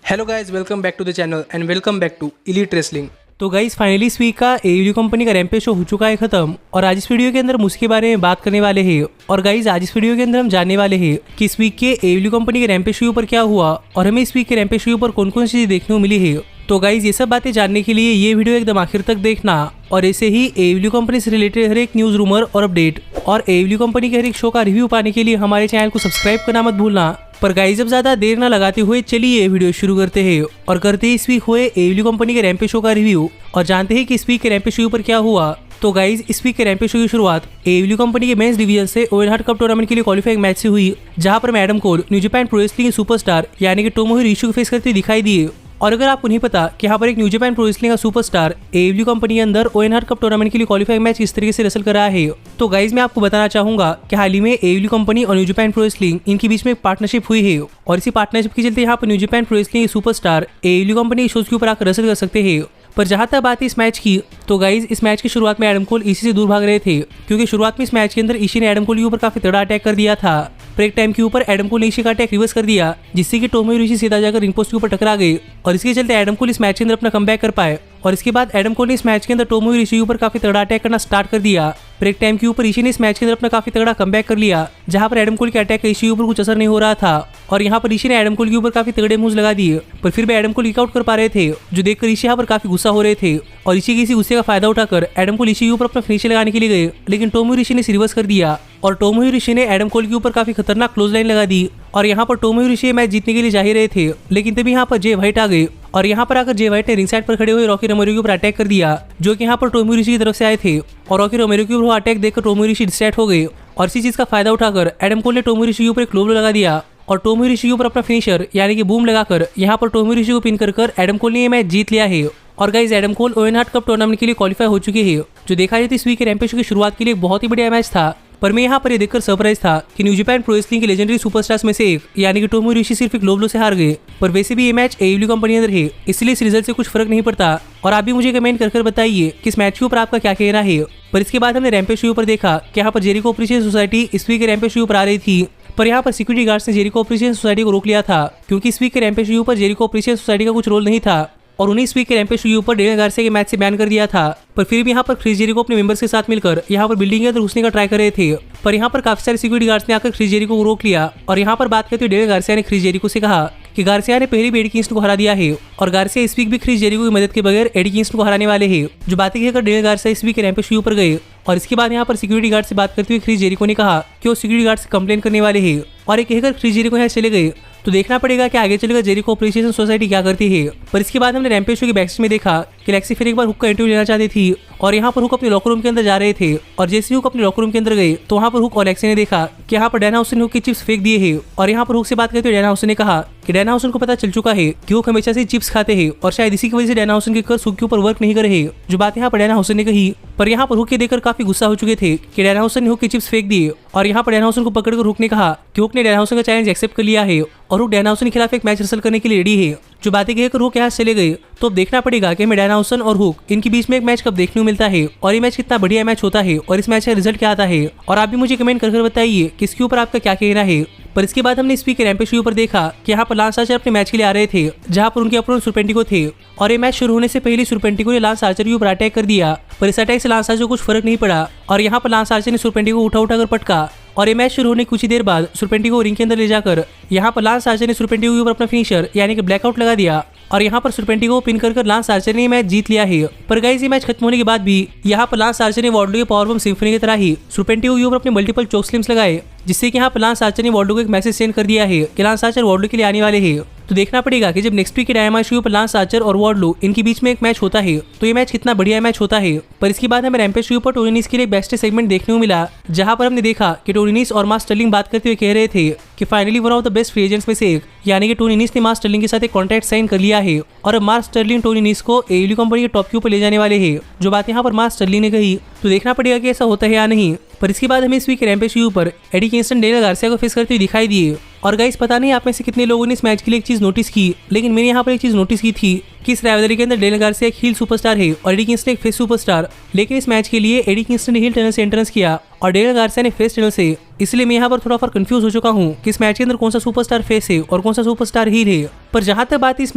Hello guys, welcome back to the channel and welcome back to elite wrestling. तो guys finally इस week का AEW company का Rampage show हो चुका है खत्म और आज इस वीडियो के अंदर हम उसके बारे में बात करने वाले हैं। और गाइस आज इस वीडियो के अंदर हम जानने वाले हैं कि इस वीक के एडब्ल्यू कंपनी के रैम्पेज शो पर क्या हुआ और हमें इस वीक के रैम्पेज शो पर कौन कौन सी चीजें देखने को मिली है। तो गाइस ये सब बातें जानने के लिए ये वीडियो एकदम आखिर तक देखना और ऐसे ही एडब्ल्यू कंपनी से रिलेटेड हर एक न्यूज रूमर और अपडेट और एडब्ल्यू कंपनी के हर एक शो का रिव्यू पाने के लिए हमारे चैनल को सब्सक्राइब करना मत भूलना। पर गाइस अब ज्यादा देर न लगाते हुए चलिए ये वीडियो शुरू करते हैं और करते हैं इस वीक हुए एडब्ल्यू कंपनी के रैम्पेज शो का रिव्यू और जानते हैं कि इस वीक के रैम्पेज शो पर क्या हुआ। तो गाइस इस वीक के रैम्पेज शो की शुरुआत एडब्ल्यू कंपनी के मेंस डिवीजन से ओवन हार्ट कप टूर्नामेंट के लिए क्वालिफाइंग मैच से हुई, जहां पर Adam Cole new Japan pro wrestling के सुपरस्टार यानी कि टोमोहिरो इशू को फेस करते दिखाई दिए। और अगर आपको नहीं पता कि यहाँ पर एक न्यू जापान प्रो रेसलिंग का सुपरस्टार एडब्ल्यू कंपनी के अंदर ओवन हार्ट कप टूर्नामेंट के लिए क्वालिफाइंग मैच किस तरीके से रेसल कर रहा है, तो गाइज मैं आपको बताना चाहूंगा कि हाल ही में एडब्ल्यू कंपनी और न्यू जापान प्रो रेसलिंग इनके बीच में एक पार्टनरशिप हुई है और इसी पार्टनरशिप के चलते यहाँ पर न्यू जापान प्रो रेसलिंग के सुपरस्टार एडब्ल्यू कंपनी शोज के ऊपर आकर रेसल कर सकते हैं। पर जहां तक बात है इस मैच की, तो गाइज इस मैच की शुरुआत में एडम कोल इसी से दूर भाग रहे थे क्योंकि शुरुआत में इस मैच के अंदर इशी ने एडम कोल के ऊपर काफी तगड़ा अटैक कर दिया था। पर एक टाइम के ऊपर एडम कोल ने इशी का अटैक रिवर्स कर दिया, जिससे कि टोमोहिरो इशी सीधा जाकर रिंग पोस्ट के ऊपर टकरा गए और इसके चलते एडम कोल इस मैच के अंदर अपना कमबैक कर पाए। और इसके बाद एडम कोल ने इस मैच के अंदर टोमोहिरो इशी के ऊपर काफी तगड़ा अटैक करना स्टार्ट कर दिया। पर एक टाइम के ऊपर इशी ने इस मैच के अंदर अपना काफी तगड़ा कमबैक कर लिया, जहां पर एडम कोल के अटैक का इशी के ऊपर कुछ असर नहीं हो रहा था और यहाँ पर इशी ने एडम कोल के ऊपर काफी तगड़े मूव्स लगा दिए, पर फिर भी एडम कोल किक आउट कर पा रहे थे, जो देखकर इशी यहाँ पर काफी गुस्सा हो रहे थे और इसी के इसी गुस्से का फायदा उठाकर एडम कोल इशी के ऊपर अपना फिनिशर लगाने के लिए गए, लेकिन टोमोहिरो इशी ने रिवर्स कर दिया और टोमोहिरो इशी ने एडम कोल के ऊपर काफी खतरनाक क्लोज लाइन लगा दी और यहाँ पर टोमोहिरो इशी मैच जीतने के लिए जा ही रहे थे, लेकिन तभी यहाँ पर जे व्हाइट आ गए और यहाँ पर आकर जे व्हाइट ने रिंग साइड पर खड़े हुए रॉकी रोमेरो के ऊपर अटैक कर दिया, जो कि यहाँ पर टोमोहिरो इशी की तरफ से आए थे और रॉकी रोमेरो के ऊपर अटैक देखकर टोमोहिरो इशी डिस्ट्रैक्ट हो गए और इसी चीज का फायदा उठाकर एडम कोल ने टोमोहिरो इशी के ऊपर एक लो ब्लो लगा दिया और टोमोहिरो इशी के ऊपर अपना फिनिशर यानी कि बूम लगाकर यहाँ पर टोमोहिरो इशी को पिन कर एडम कोल ने ये मैच जीत लिया है। और guys Adam Cole oven heart cup tournament के लिए क्वालिफाई हो चुके हैं, जो देखा जाए तो इस वीक के रैम्पेज की शुरुआत के लिए एक बहुत ही बढ़िया मैच था। पर मैं यहाँ पर ये देखकर सरप्राइज था कि न्यू जापान प्रो रेसलिंग के लेजेंडरी सुपरस्टार्स में से एक यानी कि टोमोहिरो इशी सिर्फ एक लो ब्लो से हार गए। पर वैसे भी ये मैच एडब्ल्यू कंपनी अंदर है, इसलिए इस रिजल्ट से कुछ फर्क नहीं पड़ता और आप भी मुझे कमेंट कर बताइए कि इस मैच के ऊपर आपका क्या कहना है। पर इसके बाद हमने रैम्पेज शो पर देखा कि यहाँ पर जेरिको अप्रिशिएशन सोसाइटी इस वीक के रैम्पेज शो पर आ रही थी, पर यहाँ पर सिक्योरिटी गार्ड्स ने जेरिको अप्रिशिएशन सोसाइटी को रोक लिया था क्योंकि इस वीक के रैम्पेज शो पर जेरिको अप्रिशिएशन सोसाइटी का कुछ रोल नहीं था और उन्हें इस वीक के रैम्पेज शो पर डेनियल गार्सिया के मैच से बैन कर दिया था। पर फिर भी यहाँ पर क्रिस जेरिको अपने मेंबर्स के साथ मिलकर यहाँ पर बिल्डिंग के अंदर घुसने का ट्राई कर रहे थे, पर यहाँ पर काफी सारे सिक्योरिटी गार्ड्स ने आकर क्रिस जेरिको को रोक लिया और यहाँ पर बात करते हुए डेनियल गार्सिया ने क्रिस जेरिको से कहा कि गार्सिया ने पहले भी एडी किंग्स्टन को हरा दिया है और गार्सिया इस वीक भी क्रिस जेरिको की मदद के बगैर एडी किंग्स्टन को हराने वाले हैं। जो बातें कहकर डेनियल गार्सिया इस वीक के रैम्पेज शो पर गए और इसके बाद यहाँ पर सिक्योरिटी गार्ड से बात करते हुए क्रिस जेरिको ने कहा कि वो सिक्योरिटी गार्ड से कंप्लेन करने वाले हैं और एक कहकर क्रिस जेरिको यहाँ चले गए। तो देखना पड़ेगा कि आगे चलेगा जेरिको अप्रिशिएशन सोसाइटी क्या करती है। पर इसके बाद हमने रैम्पेज शो के बैकस्टेज में देखा कि लेक्सी फिर एक बार हुक का इंटरव्यू लेना चाहती थी और यहाँ पर हुक अपने लॉकर रूम के अंदर जा रहे थे और जैसे हुक अपने लॉकर रूम के अंदर गए तो वहाँ पर हुक और लेक्सी ने देखा कि यहाँ पर डैना हाउसन ने हुक की चिप्स फेंक दिए हैं और यहाँ पर हुक से बात करते हुए डैना हाउसन ने कहा कि डैना हाउसन को पता चल चुका है कि हुक हमेशा से चिप्स खाते हैं और शायद इसी की वजह से डैना हाउसन के कर्स हुक के ऊपर वर्क नहीं कर रहे, जो बात यहाँ पर डैना हाउसन ने कही। पर यहाँ पर हुक के देखकर काफी गुस्सा हो चुके थे कि डैना हाउसन ने हुक की चिप्स फेंक दिए और यहाँ पर डैना हाउसन को पकड़कर हुक ने कहा कि हुक ने डैना हाउसन का चैलेंज एक्सेप्ट कर लिया है और हुक डैना हाउसन के खिलाफ एक मैच हासिल करने के लिए रेडी है। जो बातें कहकर हुक यहाँ चले गए, तो अब देखना पड़ेगा कि हमें डैना हाउसन और हुक इनके बीच में एक मैच कब देखने को मिलता है और ये मैच कितना बढ़िया मैच होता है और इस मैच का रिजल्ट क्या आता है। और आप भी मुझे कमेंट कर बताइए कि इसके ऊपर आपका क्या कहना है। पर इसके बाद हमने इस वीक के रैम्पेज शो पर देखा कि यहाँ पर लांस आर्चर अपने मैच के लिए आ रहे थे, जहाँ पर उनके अपोनेंट सुरपेंटिको थे और ये मैच शुरू होने से पहले सुरपेंटिको ने लांस आर्चर के ऊपर अटैक कर दिया, पर इस अटैक से लांस आर्चर को कुछ फर्क नहीं पड़ा और यहाँ पर लांस आर्चर ने सुरपेंटिको को उठा कर पटका और ये मैच शुरू होने कुछ ही देर बाद सुरपेंटिको को रिंग के अंदर ले जाकर यहाँ पर लांस आर्चर ने सुरपेंटिको के ऊपर अपना फिनिशर यानी कि ब्लैकआउट लगा दिया और यहाँ पर सुरपेंटिको को पिन कर लांस आर्चर ने मैच जीत लिया है। पर गाइस ये मैच खत्म होने के बाद भी यहाँ पर लांस आर्चर ने वार्डलो के पावरबॉम्ब सिम्फनी की तरह ही सुरपेंटिको के ऊपर अपने मल्टीपल चोक स्लिम्स लगाए, जिससे कि यहाँ पर लांस आर्चर ने वार्डलो को एक मैसेज सेंड कर दिया है कि लांस आर्चर वार्डलो के लिए आने वाले हैं। तो देखना पड़ेगा कि जब नेक्स्ट वीक के डायनामाइट शो पर लांस आर्चर और वार्डलो इनके बीच में एक मैच होता है तो ये मैच कितना बढ़िया मैच होता है। पर इसके बाद हमें रैम्पेज शो पर टोनी नीस के लिए बेस्ट सेगमेंट देखने को मिला, जहां पर हमने देखा कि टोनी नीस और मार्क स्टर्लिंग बात करते हुए कह रहे थे कि finally one of the best free agents में से एक यानी कि टोनी नीस ने मार्क स्टर्लिंग के साथ एक कॉन्ट्रैक्ट साइन कर लिया है और अब मार्क स्टर्लिंग टोनी नीस को एडब्ल्यू कंपनी के टॉप के ऊपर ले जाने वाले हैं। जो बात यहाँ पर मार्क स्टर्लिंग ने कही, तो देखना पड़ेगा कि ऐसा होता है या नहीं। पर इसके बाद हमें इस वीक रैम्पेज शो पर एडी किंग्स्टन डेनियल गार्सिया को फेस करते हुए दिखाई दिए और गाइस पता नहीं आप में से कितने लोगों ने इस मैच के लिए एक चीज नोटिस की, लेकिन मैंने यहाँ पर एक चीज नोटिस की थी कि इस राइवलरी के अंदर डेनियल गार्सिया एक हील सुपरस्टार है और एडी किंग्स्टन एक फेस सुपरस्टार, लेकिन इस मैच के लिए एडी किंग्स्टन ने हील टनल से एंट्रेंस किया और डेनियल गार्सिया ने फेस टनल से इसलिए मैं यहाँ पर थोड़ा फॉर कंफ्यूज हो चुका हूँ कि इस मैच के अंदर कौन सा सुपरस्टार फेस है और कौन सा सुपरस्टार हील है। पर जहाँ तक बात इस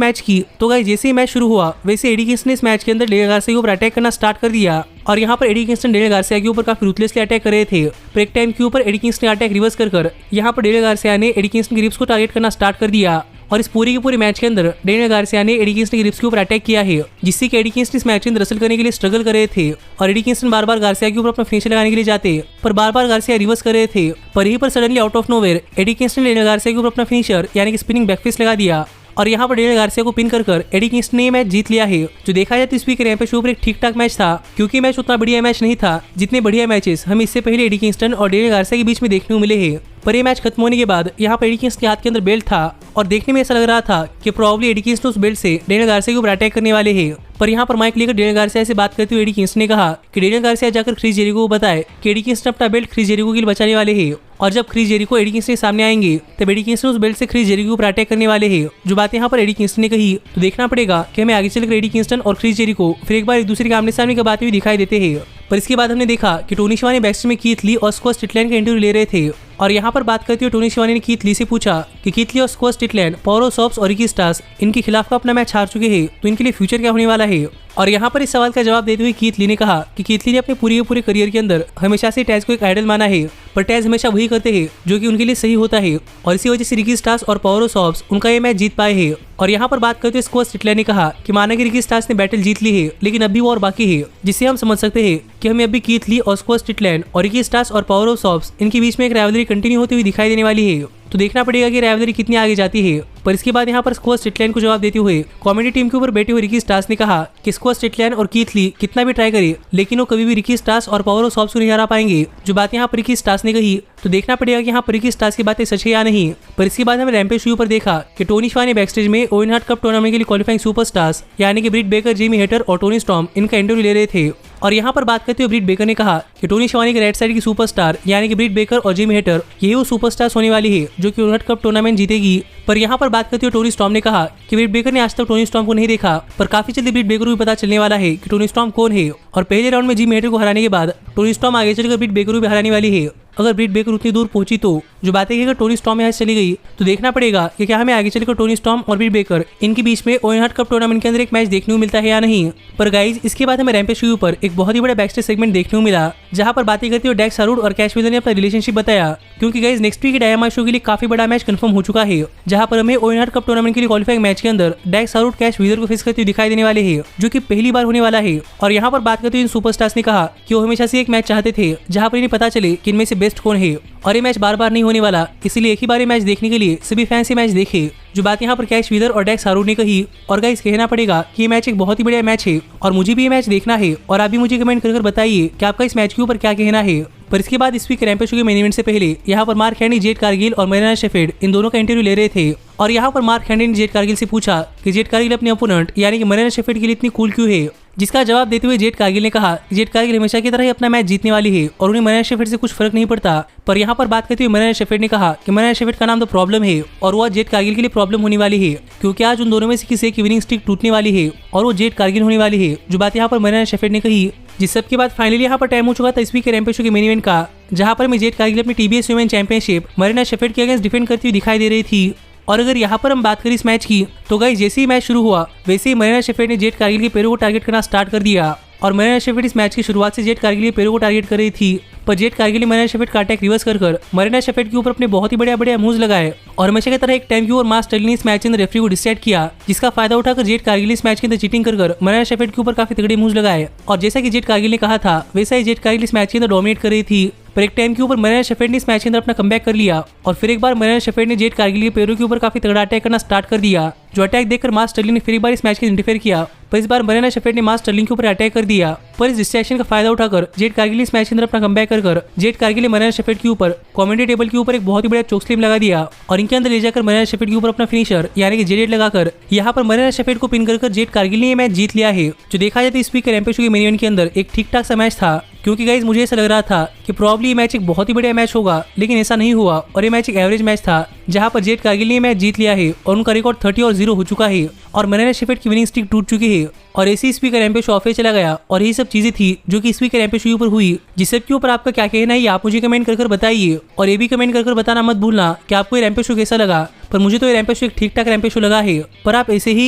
मैच की, तो गाइस जैसे ही मैच शुरू हुआ वैसे एडी किंग्स्टन ने इस मैच के अंदर डेनियल गार्सिया के ऊपर अटैक करना स्टार्ट कर दिया। और यहाँ पर एडी किंग्स्टन डेनियल गार्सिया के ऊपर काफी रूथलेसली अटैक कर रहे थे। पर एक टाइम के ऊपर एडी किंग्स्टन ने अटैक रिवर्स कर यहाँ पर डेनियल गार्सिया ने एडी किंग्स्टन के रिब्स को टारगेट करना स्टार्ट कर दिया। और इस पूरे के पूरे मैच के अंदर डेनियल गार्सिया ने एडी किंग्स्टन के रिब्स के ऊपर अटैक किया है, जिससे कि एडी किंग्स्टन इस मैच के अंदर रसल करने के लिए स्ट्रगल कर रहे थे। और एडी किंग्स्टन बार बार गार्सिया के ऊपर अपना फिनिशर लगाने के लिए जाते, पर बार बार गार्सिया रिवर्स कर रहे थे। पर यहीं पर suddenly out of nowhere Eddie Kingston ने डेनियल गार्सिया के ऊपर अपना फिनिशर यानी कि स्पिनिंग बैकफिस्ट लगा दिया। और यहाँ पर डेनियल गार्सिया को पिन कर एडी किंग्स्टन ने मैच जीत लिया है। जो देखा जाए तो इस वीक रैम्पेज शो पर एक ठीक ठाक मैच था, क्योंकि मैच उतना बढ़िया मैच नहीं था जितने बढ़िया मैचेस हम इससे पहले एडी किंग्स्टन और डेनियल गार्सिया के बीच में देखने को मिले हैं। पर ये मैच खत्म होने के बाद यहाँ पर एडी किंग्स्टन के हाथ के अंदर बेल्ट था और देखने में ऐसा लग रहा था कि प्रॉब्ली एडी किंग्स्टन उस बेल्ट से डेनियल गार्सिया के ऊपर अटैक करने वाले हैं। पर यहाँ पर माइक लेकर डेनियल गार्सिया से बात करते हुए एडी किंग्स्टन ने कहा कि डेनियल गार्सिया जाकर क्रिस जेरिको को बताए कि एडी किंग्स्टन अपना बेल्ट क्रिस जेरिको के लिए बचाने वाले हैं। और जब क्रिस जेरिको एडी किंग्स्टन के सामने आएंगे तब एडी किंग्स्टन उस बेल्ट से क्रिस जेरिको के ऊपर अटैक करने वाले हैं। जो बात यहाँ पर एडी किंग्स्टन ने कही, तो देखना पड़ेगा कि हमें आगे चलकर एडी किंग्स्टन और क्रिस जेरिको फिर एक बार एक दूसरे के आमने सामने की बातें भी दिखाई देते हैं। पर इसके बाद हमने देखा कि टोनी शिवानी बैक्स्टेज में कीथ ली और स्कॉट स्टिटलैंड का इंटरव्यू ले रहे थे। और यहाँ पर बात करते हुए टोनी शिवानी ने कीथ ली से पूछा कि कीथ ली और स्कॉट स्टिटलैंड पावर ऑफ सॉप्स और रिकी स्टार्स इनके खिलाफ का अपना मैच हार चुके हैं, तो इनके लिए फ्यूचर क्या होने वाला है। और यहाँ पर इस सवाल का जवाब देते हुए कीथ ली ने कहा कि कीथ ली ने अपने पूरे करियर के अंदर हमेशा से टैज को एक आइडल माना है, पर टैज हमेशा वही करते हैं जो कि उनके लिए सही होता है। और इसी वजह से रिकी स्टार्स और पावर ऑफ सॉप्स उनका ये मैच जीत पाए हैं। और यहाँ पर बात करते हुए स्कॉट स्टिटलैंड ने कहा कि माना कि रिकी स्टार्स ने बैटल जीत ली है, लेकिन अभी वो और बाकी है, जिससे हम समझ सकते हैं कि हमें अभी कीथ ली और स्कॉट स्टिटलैंड और रिकी स्टार्स और पावर ऑफ सॉप्स इनके बीच में एक राइवलरी कंटिन्यू होती हुई दिखाई देने वाली है। तो देखना पड़ेगा कि राइवलरी कितनी आगे जाती है। पर इसके बाद यहाँ पर स्कॉट स्टिटलैंड को जवाब देते हुए कॉमेडी टीम के ऊपर बैठे हुए रिकी स्टार्स ने कहा कि स्कॉट स्टिटलैंड और कीथ ली कितना भी ट्राई करे, लेकिन वो कभी भी रिकी स्टार्स और पावर ऑफ सॉप्स को नहीं हरा पाएंगे। जो बात यहाँ पर रिकी स्टार्स ने कही, तो देखना पड़ेगा कि यहाँ पर रिकी स्टार्स की बातें सच है या नहीं। पर इसके बाद हमें रैम्पेज शो पर देखा कि टोनी शिवानी बैकस्टेज में ओवन हार्ट कप टूर्नामेंट के लिए क्वालिफाइंग सुपरस्टार्स यानी कि ब्रिट बेकर, जेमी हेटर और टोनी स्टॉर्म इनका इंटरव्यू ले रहे थे। और यहाँ पर बात करते हुए ब्रिट बेकर ने कहा कि टोनी शिवानी के राइट साइड की सुपरस्टार यानी कि ब्रिट बेकर और जेमी हेटर यही वो सुपरस्टार्स होने वाली है जो कि ओवन हार्ट कप टूर्नामेंट जीतेगी। पर यहाँ पर बात करते हुए टोनी स्टॉर्म ने कहा कि ब्रिट बेकर ने आज तक टोनी स्टॉर्म को नहीं देखा, पर काफी जल्दी ब्रिट बेकर को भी पता चलने वाला है कि टोनी स्टॉर्म कौन है। और पहले राउंड में जेमी हेटर को हराने के बाद टोनी स्टॉर्म आगे चलकर ब्रिट बेकर को भी हराने वाली है। अगर ब्रिट बेकर उतनी दूर पहुंची तो जो बातें कि अगर टोनी स्टॉर्म यहाँ चली गई तो देखना पड़ेगा कि क्या हमें आगे चलकर टोनी स्टॉर्म और ब्रिट बेकर इनके बीच में ओवन हार्ट कप टूर्नामेंट के अंदर एक मैच देखने को मिलता है या नहीं। पर गाइज इसके बाद हमें रैम्पेज शो पर एक बहुत ही बड़ा बैकस्टेज सेगमेंट देखने को मिला, जहां पर बातें करते हुए डेक्स हारूड और कैश वेदर ने अपना रिलेशनशिप बताया, क्योंकि गाइज नेक्स्ट वीक के डायनामाइट शो के लिए काफी बड़ा मैच कंफर्म हो चुका है, जहां पर हमें ओवन हार्ट कप टूर्नामेंट के लिए क्वालिफाइंग मैच के अंदर डेक्स हारूड कैश वेदर को फेस करते हुए दिखाई देने वाले हैं, जो कि पहली बार होने वाला है। और यहाँ पर बात करते हुए इन सुपरस्टार्स ने कहा कि वो हमेशा से एक मैच चाहते थे जहां पर इन्हें पता चले कि इनमें से बेस्ट कौन है, और ये मैच बार बार नहीं होने वाला, इसलिए एक ही बार ये मैच देखने के लिए सभी फैंस ये मैच देखे। जो बात यहाँ पर कैश वेदर और डेक्स हारूड ने कही। और गाइस कहना पड़ेगा कि ये मैच एक बहुत ही बढ़िया मैच है और मुझे भी ये मैच देखना है, और आप भी मुझे कमेंट कर बताइए कि आपका इस मैच के ऊपर क्या कहना है। पर इसके बाद इस वीक रैम्पेज शो के मेन इवेंट से पहले यहाँ पर मार्क हेनरी, जेड कारगिल और मरीना शेफर्ड इन दोनों का इंटरव्यू ले रहे थे। और यहाँ पर मार्क हेनरी ने जेड कारगिल से पूछा कि जेड कारगिल अपने अपोनेंट यानी कि मरीना शेफर्ड के लिए इतनी कूल क्यों है, जिसका जवाब देते हुए जेड कारगिल ने कहा कि जेड कारगिल हमेशा की तरह ही अपना मैच जीतने वाली है और उन्हें मरीना शेफर्ड से कुछ फर्क नहीं पड़ता। पर यहाँ पर बात करते हुए मरीना शेफर्ड ने कहा कि मरीना शेफर्ड का नाम तो प्रॉब्लम है और वो जेड कारगिल के लिए प्रॉब्लम होने वाली है, क्योंकि आज उन दोनों में से किसी एक की विनिंग स्ट्रिक टूटने वाली है और वो जेड कारगिल होने वाली है। जो बात यहाँ पर मरीना शेफर्ड ने कही, जिस सब के बाद फाइनली यहाँ पर टाइम हो चुका था इस वीक के रैम्पेज शो के मेन इवेंट का, जहाँ पर मैं जेड कारगिल अपनी TBS women championship Marina shepherd के अगेंस्ट डिफेंड करती हुई दिखाई दे रही थी। और अगर यहाँ पर हम बात करें इस मैच की, तो गाइस जैसे ही मैच शुरू हुआ वैसे ही मरीना शेफर्ड ने जेड कारगिल के पैरों को टारगेट करना स्टार्ट कर दिया। और मरीना शेफर्ड इस मैच की शुरुआत से जेड कारगिल के पैरों को टारगेट कर रही थी, पर जेड कारगिल ने मरीना शेफर्ड का अटैक रिवर्स कर मरीना शेफर्ड के ऊपर अपने बहुत ही बढ़िया मूव्स लगाए। और हमेशा की तरह एक टाइम की ओर मार्क स्टर्लिंग ने इस मैच के अंदर रेफरी को डिसाइड किया, जिसका फायदा उठाकर जेड कारगिल इस मैच के अंदर चीटिंग कर मरीना शेफर्ड के ऊपर काफी तगड़े मूव्स लगाए। और जैसा कि जेड कारगिल ने कहा था वैसा ही जेड कारगिल इस मैच के अंदर डोमिनेट कर रही थी। पर एक टाइम के ऊपर मरीना शेफर्ड ने इस मैच के अंदर अपना कमबैक कर लिया और फिर एक बार मरीना शेफर्ड ने जेड कारगिल के पैरों के ऊपर काफी तगड़ा अटैक करना स्टार्ट कर दिया। जो अटैक देखकर मार्क स्टर्लिंग ने फिर एक बार इस मैच के इंटरफेयर किया, पर इस बार मरीना शेफर्ड ने मार्क स्टर्लिंग के ऊपर अटैक कर दिया। पर इस डिस्ट्रैक्शन का फायदा उठाकर जेड कारगिल इस मैच के अंदर अपना कमबैक कर जेड कारगिल ने मरीना शेफर्ड के ऊपर कमेंट्री टेबल के ऊपर एक बहुत ही बड़ा चोकस्लिम लगा दिया और इनके अंदर ले जाकर मरीना शेफर्ड के ऊपर अपना फिनिशर यानी कि जेड लगाकर यहाँ पर मरीना शेफर्ड को पिन कर जेड कारगिल ने ये मैच जीत लिया है। जो देखा जाए तो इस वीक के रैम्पेज शो के मेन इवेंट के अंदर एक ठीक ठाक सा मैच था, क्योंकि गाइज मुझे ऐसा लग रहा था कि प्रॉब्ली ये मैच एक बहुत ही बढ़िया मैच होगा, लेकिन ऐसा नहीं हुआ और ये मैच एक एवरेज मैच था जहां पर जेट कारगिल ने मैच जीत लिया है और उनका रिकॉर्ड 30-0 हो चुका है और मरीना शेफर्ड की विनिंग स्ट्रीक टूट चुकी है और ऐसे ही स्पीकर रैम्पेज शो ऑफे चला गया। और यही सब चीजें थी जो कि स्पीकर रैम्पेज शो ऊपर हुई, जिस सब के ऊपर आपका क्या कहना है ये आप मुझे कमेंट कर बताइए और ये भी कमेंट कर बताना मत भूलना कि आपको ये रैम्पेज शो कैसा लगा। पर मुझे तो ये रैम्पेज शो एक ठीक ठाक रैम्पेज शो लगा है। पर आप ऐसे ही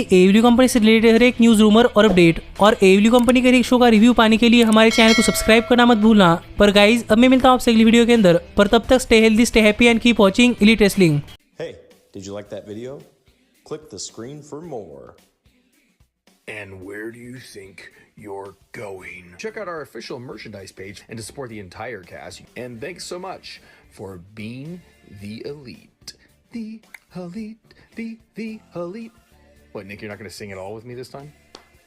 एडब्ल्यू कंपनी से रिलेटेड हर एक न्यूज, रूमर और अपडेट और एडब्ल्यू कंपनी के हर एक शो का रिव्यू पाने के लिए हमारे चैनल को सब्सक्राइब करना मत भूलना। पर गाइज अब मैं मिलता हूँ आपसे अगली वीडियो के अंदर, पर तब तक stay healthy, stay happy and keep watching elite wrestling. Hey, did you like that video? Click the screen for more. And where do you think you're going? Check out our official merchandise page and to support the entire cast. And thanks so much for being the elite. The elite, the elite. What, Nick, you're not going to sing it all with me this time?